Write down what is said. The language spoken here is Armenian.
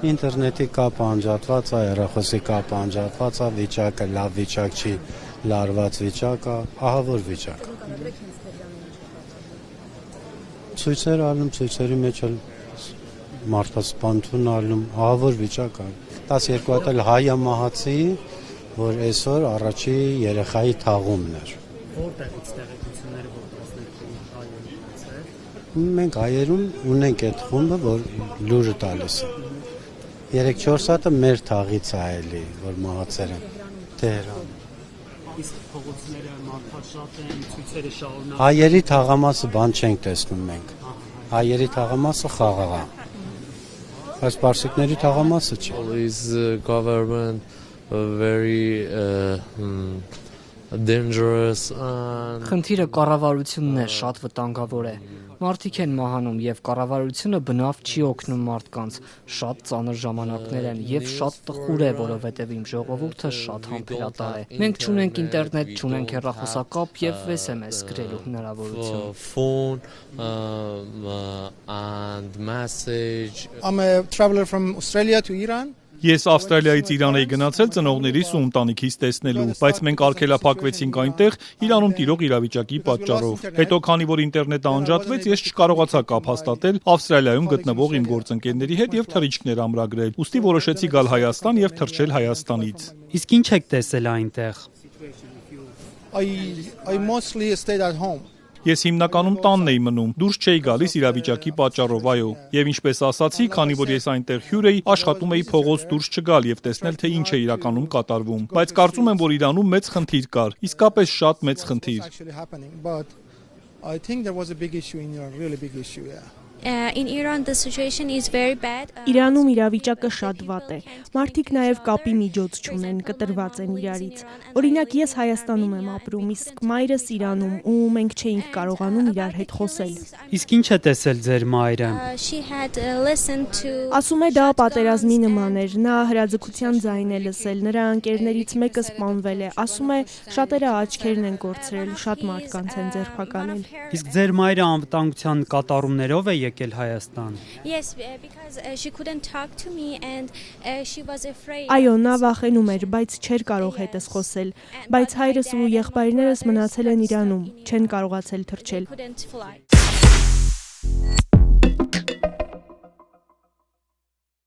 Ինտերնետի կապը անջատված է, հեռախոսի կապը անջատված է, վիճակը լավ վիճակ չի, լարված վիճակ է, ահավոր վիճակ։ Ցույցեր ալնում, ցույցերի մեջ էլ մարդասպանություն ալնում, ահավոր վիճակ է։ 12 հատ էլ հայ մահացի, որ այսօր առաջի երեխայի թաղումն էր։ Որտեղից տեղեկությունները որ հայերեն։ Մենք հայերուն ունենք այդ խումբը, որ լուրը տալիս է։ 3-4 հատը մեր թաղից է էլի, որ մահացել են Տեհրան։ Իսկ փողոցները մարդաշատ են, ցույցերը շարունակ։ Հայերի թաղամասը բան չենք տեսնում մենք։ Հայերի թաղամասը խաղաղ է։ Բայց պարսիկների թաղամասը չի։ Is government very dangerous and Խնդիրը կառավարությունն է, շատ վտանգավոր է։ Մարդիկ են մահանում եւ կառավարությունը բնավ չի օգնում մարդկանց։ Շատ ծանր ժամանակներ են եւ շատ տխուր է, որովհետեւ իմ ժողովուրդը շատ համբերատար է։ Մենք չունենք ինտերնետ, չունենք հեռախոսակապ եւ SMS գրելու հնարավորություն։ phone and message. I'm a traveler from Australia to Iran. Ես Ավստրալիայից Իրան էի գնացել ծնողներիս ու ընտանիքիս տեսնելու, բայց մենք արգելափակվեցինք այնտեղ Իրանում տիրող իրավիճակի պատճառով։ Հետո քանի որ ինտերնետը անջատվեց, ես չկարողացա կապ հաստատել Ավստրալիայում գտնվող իմ գործընկերների հետ եւ թռիչքներ ամրագրել։ Ուստի որոշեցի գալ Հայաստան եւ թռչել Հայաստանից։ Իսկ ինչ եք տեսել այնտեղ։ I mostly stayed at home. Ես հիմնականում տանն էի մնում, դուրս չէի գալիս իրավիճակի պատճառով, այո։ Եվ ինչպես ասացի, քանի որ ես այնտեղ հյուր էի, աշխատում էի փողոց դուրս չգալ եւ տեսնել թե ինչ է իրականում կատարվում։ Բայց կարծում եմ, որ Իրանում մեծ խնդիր կար, իսկապես շատ մեծ խնդիր։ But I think there was a big issue in Iran, really big issue, yeah. In Iran the situation is very bad. Իրանում իրավիճակը շատ վատ է։ Մարդիկ նաև կապի միջոց չունեն, կտրված են իրարից։ Օրինակ ես Հայաստանում եմ ապրում, իսկ մայրս Իրանում ու մենք չէինք կարողանում իրար հետ խոսել։ Իսկ ինչ է տեսել ձեր մայրը։ She had listened to Ասում է դա պատերազմի նման էր, նա հրաձգության ձայն է լսել, նրա ընկերներից մեկը սպանվել է, ասում է շատերը աչքերն են կորցրել, շատ մարդկանց են ձերբակալել։ Իսկ ձեր մայրը անվտանգության կատարումներով է եկել Հայաստան։ Yes, because she couldn't talk to me and she was afraid. Այո, նա վախենում էր, բայց չէր կարող հետս խոսել, բայց հայրս ու եղբայրներս մնացել են Իրանում, չեն կարողացել թռչել։ Couldn't fly.